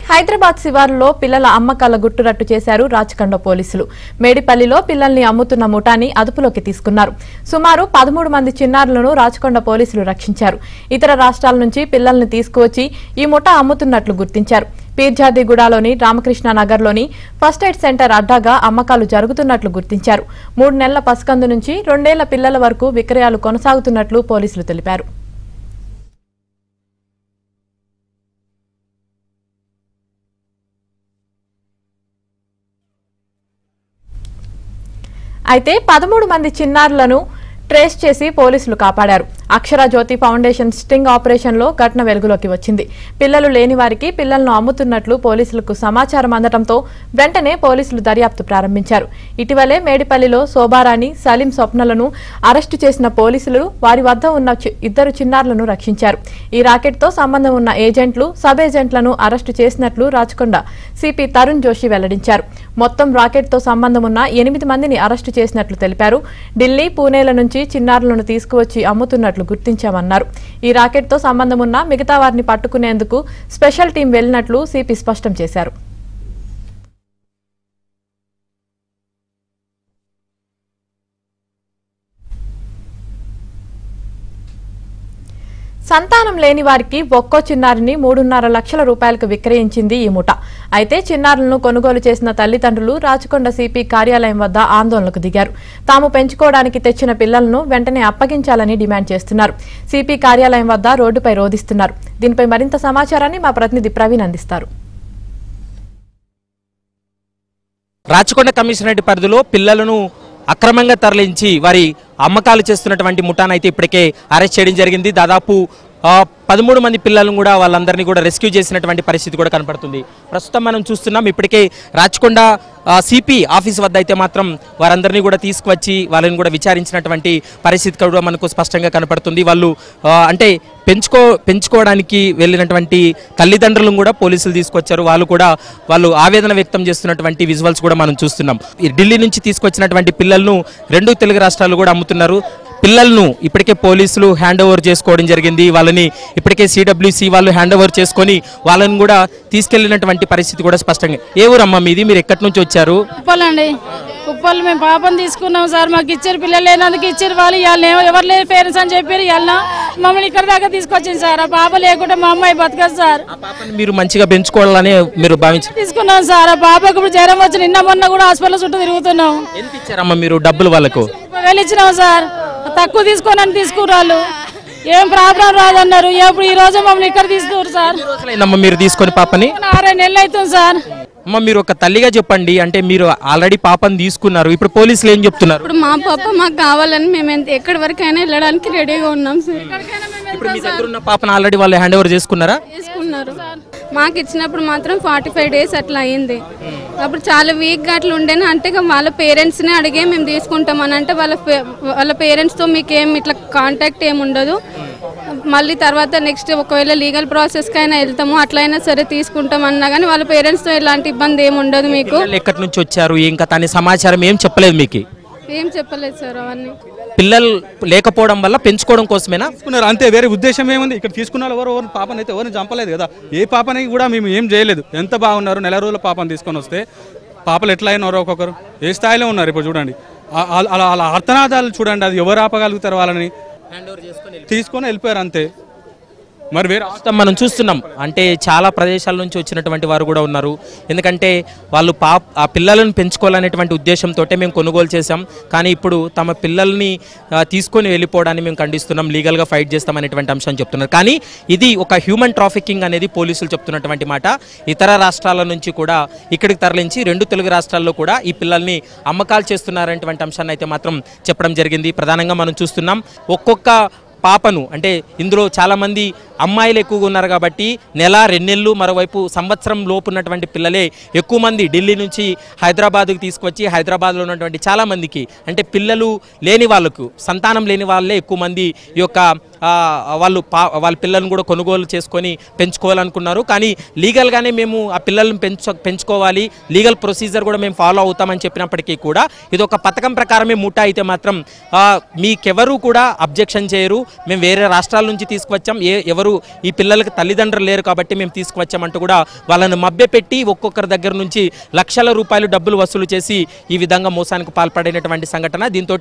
హైదరాబాద్ శివారులో పిల్లల అమ్మకాల గుట్టురట్టు చేశారు రాచకొండ పోలీసులు. మేడిపల్లిలో పిల్లల్ని అమ్ముతున్న ముఠాని అదుపులోకి తీసుకున్నారు. సుమారు 13 మంది చిన్నారులను రాచకొండ పోలీసులు రక్షించారు. ఇతర రాష్ట్రాల నుంచి పిల్లల్ని తీసుకువచ్చి ఈ ముఠా అమ్ముతున్నట్లు గుర్తించారు. పీర్జాదిగూడలోని రామకృష్ణ నగర్లోని ఫస్ట్ ఎయిడ్ సెంటర్ అడ్డాగా అమ్మకాలు జరుగుతున్నట్లు గుర్తించారు. 3 నెలల పసికందు నుంచి 2 ఏళ్ల పిల్లల వరకు విక్రయాలు కొనసాగుతున్నట్లు పోలీసులు తెలిపారు. అయితే 13 మంది చిన్నారులను ట్రేస్ చేసి పోలీసులు కాపాడారు. అక్షర జ్యోతి ఫౌండేషన్ స్టింగ్ ఆపరేషన్ లో ఘటన వెలుగులోకి వచ్చింది. పిల్లలు లేని వారికి పిల్లలను అమ్ముతున్నట్లు పోలీసులకు సమాచారం అందడంతో వెంటనే పోలీసులు దర్యాప్తు ప్రారంభించారు. ఇటీవలే మేడిపల్లిలో శోభారాణి, సలీం స్వప్నలను అరెస్టు చేసిన పోలీసులు వారి వద్ద ఉన్న 2 చిన్నారులను రక్షించారు. ఈ రాకెట్ తో సంబంధం ఉన్న ఏజెంట్లు, సబ్ ఏజెంట్లను అరెస్టు చేసినట్లు రాచకొండ సిపి తరుణ్ జోషి వెల్లడించారు. మొత్తం రాకెట్ తో సంబంధం ఉన్న 8 మందిని అరెస్టు చేసినట్లు తెలిపారు. ఢిల్లీ, పూణేల నుంచి చిన్నారులను తీసుకువచ్చి అమ్ముతున్నట్లు గుర్తించామన్నారు. ఈ రాకెట్ తో సంబంధం ఉన్న మిగతా వారిని పట్టుకునేందుకు స్పెషల్ టీం వెళ్లినట్లు సిపి స్పష్టం చేశారు. సంతానం లేని వారికి ఒక్కో చిన్నారిని 3.5 లక్షల రూపాయలకు విక్రయించింది ఈ ముఠా. అయితే చిన్నారులను కొనుగోలు చేసిన తల్లిదండ్రులు రాచకొండ సిపి కార్యాలయం వద్ద ఆందోళనకు దిగారు. తాము పెంచుకోవడానికి తెచ్చిన పిల్లలను వెంటనే అప్పగించాలని డిమాండ్ చేస్తున్నారు. సిపి కార్యాలయం వద్ద రోడ్డుపై రోధిస్తున్నారు. దీనిపై మరింత సమాచారాన్ని మా ప్రతినిధి ప్రవీణ్ అందిస్తారు. రాచకొండ కమిషనరేట్ పరిధిలో పిల్లలను అక్రమంగా తరలించి వారి అమ్మకాలు చేస్తున్నటువంటి ముఠానైతే ఇప్పటికే అరెస్ట్ చేయడం జరిగింది. దాదాపు 13 మంది పిల్లలను కూడా వాళ్ళందరినీ కూడా రెస్క్యూ చేసినటువంటి పరిస్థితి కూడా కనపడుతుంది. ప్రస్తుతం మనం చూస్తున్నాం ఇప్పటికే రాచకొండ సిపి ఆఫీస్ వద్ద అయితే మాత్రం వారందరినీ కూడా తీసుకువచ్చి వాళ్ళని కూడా విచారించినటువంటి పరిస్థితి కూడా మనకు స్పష్టంగా కనపడుతుంది. వాళ్ళు అంటే పెంచుకోవడానికి వెళ్ళినటువంటి తల్లిదండ్రులను కూడా పోలీసులు తీసుకొచ్చారు. వాళ్ళు ఆవేదన వ్యక్తం చేస్తున్నటువంటి విజువల్స్ కూడా మనం చూస్తున్నాం. ఢిల్లీ నుంచి తీసుకొచ్చినటువంటి పిల్లలను 2 తెలుగు రాష్ట్రాలు కూడా అమ్ముతున్నారు. పిల్లలను ఇప్పటికే పోలీసులు హ్యాండ్ ఓవర్ చేసుకోవడం జరిగింది. వాళ్ళని ఇప్పటికే సిడబ్ల్యూసి వాళ్ళు హ్యాండ్ ఓవర్ చేసుకొని వాళ్ళని కూడా తీసుకెళ్లినటువంటి పరిస్థితి కూడా స్పష్టంగా. ఏ ఊరమ్మా మీది? మీరు ఎక్కడి నుంచి వచ్చారు? ఉప్పలండి. ఉప్పలు మేము పాపను తీసుకున్నాం సార్. మాకు ఇచ్చారు, పిల్లలు లేనందుకు ఇచ్చారు. వాళ్ళు ఎవరు లేరు పేరెంట్స్ అని చెప్పారు. మమ్మల్ని ఇక్కడ దాకా తీసుకొచ్చింది సార్. ఆ పాప లేకుండా మా అమ్మాయి బతకదు సార్. మీరు మంచిగా పెంచుకోవాలని మీరు భావించి తీసుకున్నాం సార్. ఆ పాపకు ఇప్పుడు జ్వరం వచ్చి నిన్న మొన్న కూడా హాస్పిటల్ చుట్టూ తిరుగుతున్నాం. ఎంత ఇచ్చారమ్మా మీరు డబ్బులు? వాళ్ళకు ఇచ్చినాం సార్. తక్కువ తీసుకోనని తీసుకురాళ్ళు. ఏం ప్రాబ్లం రాదన్నారు. ఎప్పుడు ఈ రోజు మమ్మల్ని ఇక్కడ తీసుకున్నారు సార్. మీరు తీసుకొని పాపని 6 నెలలు అవుతుంది సార్. అమ్మ మీరు ఒక తల్లిగా చెప్పండి, అంటే మీరు ఆల్రెడీ పాపని తీసుకున్నారు, ఇప్పుడు పోలీసులు ఏం చెప్తున్నారు? ఇప్పుడు మా పాప మాకు కావాలని మేము ఎక్కడి వరకైనా వెళ్ళడానికి రెడీగా ఉన్నాం సార్. ఇప్పుడు మీ దగ్గర ఉన్న పాపను ఆల్రెడీ వాళ్ళు హ్యాండ్ ఓవర్ చేసుకున్నారు. మాకు ఇచ్చినప్పుడు మాత్రం 45 డేస్ అట్లా అయింది. అప్పుడు చాలా వీక్గా అట్లా ఉండేనా అంటే వాళ్ళ పేరెంట్స్ని అడిగే మేము తీసుకుంటామని అంటే వాళ్ళ పేరెంట్స్తో మీకు ఏం ఇట్లా కాంటాక్ట్ ఏమి ఉండదు. మళ్ళీ తర్వాత నెక్స్ట్ ఒకవేళ లీగల్ ప్రాసెస్కి అయినా వెళ్తాము, అట్లయినా సరే తీసుకుంటాం అన్నా కానీ వాళ్ళ పేరెంట్స్తో ఎలాంటి ఇబ్బంది ఏమి ఉండదు. మీకు ఎక్కడి నుంచి వచ్చారు, ఇంకా తన సమాచారం ఏం చెప్పలేదు మీకు? ఏం చెప్పలేదు సార్. అవన్నీ పిల్లలు లేకపోవడం వల్ల పెంచుకోవడం కోసమేనా తీసుకున్నారు అంతే, వేరే ఉద్దేశం ఏముంది? ఇక్కడ తీసుకున్న ఎవరు పాపని అయితే ఎవరిని చంపలేదు కదా. ఏ పాపని కూడా మేము ఏం చేయలేదు. ఎంత బాగున్నారు. నెల రోజుల పాపని తీసుకొని వస్తే పాపలు ఎట్లా అయినారో ఒక్కొక్కరు ఏ స్థాయిలో ఉన్నారు. ఇప్పుడు చూడండి అలా అర్థనాదాలు చూడండి. అది ఎవరు ఆపగలుగుతారు? వాళ్ళని తీసుకొని వెళ్ళిపోయారు అంతే. మరి వేరే మనం చూస్తున్నాం అంటే చాలా ప్రదేశాల నుంచి వచ్చినటువంటి వారు కూడా ఉన్నారు. ఎందుకంటే వాళ్ళు ఆ పిల్లలను పెంచుకోవాలనేటువంటి ఉద్దేశంతో మేము కొనుగోలు చేశాం, కానీ ఇప్పుడు తమ పిల్లల్ని తీసుకొని వెళ్ళిపోవడాన్ని మేము ఖండిస్తున్నాం, లీగల్గా ఫైట్ చేస్తామనేటువంటి అంశం చెప్తున్నారు. కానీ ఇది ఒక హ్యూమన్ ట్రాఫికింగ్ అనేది పోలీసులు చెప్తున్నటువంటి మాట. ఇతర రాష్ట్రాల నుంచి కూడా ఇక్కడికి తరలించి 2 తెలుగు రాష్ట్రాల్లో కూడా ఈ పిల్లల్ని అమ్మకాలు చేస్తున్నారనేటువంటి అంశాన్ని అయితే మాత్రం చెప్పడం జరిగింది. ప్రధానంగా మనం చూస్తున్నాం ఒక్కొక్క పాపను, అంటే ఇందులో చాలామంది అమ్మాయిలు ఎక్కువగా ఉన్నారు కాబట్టి నెల 2 నెలలు, మరోవైపు సంవత్సరం లోపు ఉన్నటువంటి పిల్లలే ఎక్కువ మంది ఢిల్లీ నుంచి హైదరాబాద్కు తీసుకొచ్చి హైదరాబాద్లో ఉన్నటువంటి చాలామందికి అంటే పిల్లలు లేని వాళ్ళకు, సంతానం లేని వాళ్ళే ఎక్కువ మంది ఈ యొక్క వాళ్ళ పిల్లల్ని కూడా కొనుగోలు చేసుకొని పెంచుకోవాలనుకున్నారు. కానీ లీగల్గానే మేము ఆ పిల్లల్ని పెంచుకోవాలి, లీగల్ ప్రొసీజర్ కూడా మేము ఫాలో అవుతామని చెప్పినప్పటికీ కూడా ఇది ఒక పథకం ప్రకారమే ముఠా అయితే మాత్రం మీకెవరూ కూడా అబ్జెక్షన్ చేయరు, మేము వేరే రాష్ట్రాల నుంచి తీసుకువచ్చాం, ఎవరు ఈ పిల్లలకి తల్లిదండ్రులు లేరు కాబట్టి మేము తీసుకువచ్చామంటూ కూడా వాళ్ళని మభ్యపెట్టి ఒక్కొక్కరి దగ్గర నుంచి లక్షల రూపాయలు డబ్బులు వసూలు చేసి ఈ విధంగా మోసానికి పాల్పడినటువంటి సంఘటన. దీంతో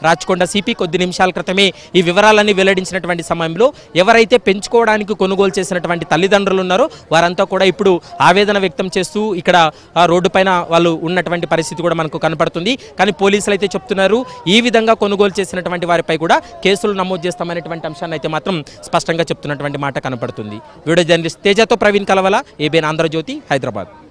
రాచకొండ సిపి కొద్ది నిమిషాల క్రితమే ఈ వివరాలన్నీ వెల్లడించినటువంటి సమయంలో ఎవరైతే పెంచుకోవడానికి కొనుగోలు చేసినటువంటి తల్లిదండ్రులు ఉన్నారో వారంతా కూడా ఇప్పుడు ఆవేదన వ్యక్తం చేస్తూ ఇక్కడ రోడ్డు పైన వాళ్ళు ఉన్నటువంటి పరిస్థితి కూడా మనకు కనపడుతుంది. కానీ పోలీసులు అయితే చెప్తున్నారు ఈ విధంగా కొనుగోలు చేసినటువంటి వారిపై కూడా కేసులు నమోదు చేస్తామనేటువంటి అంశాన్ని అయితే మాత్రం స్పష్టంగా చెప్తున్నటువంటి మాట కనపడుతుంది. వీడియో జర్నలిస్ట్ తేజతో ప్రవీణ్ కలవల, ఏబిఎన్ ఆంధ్రజ్యోతి, హైదరాబాద్.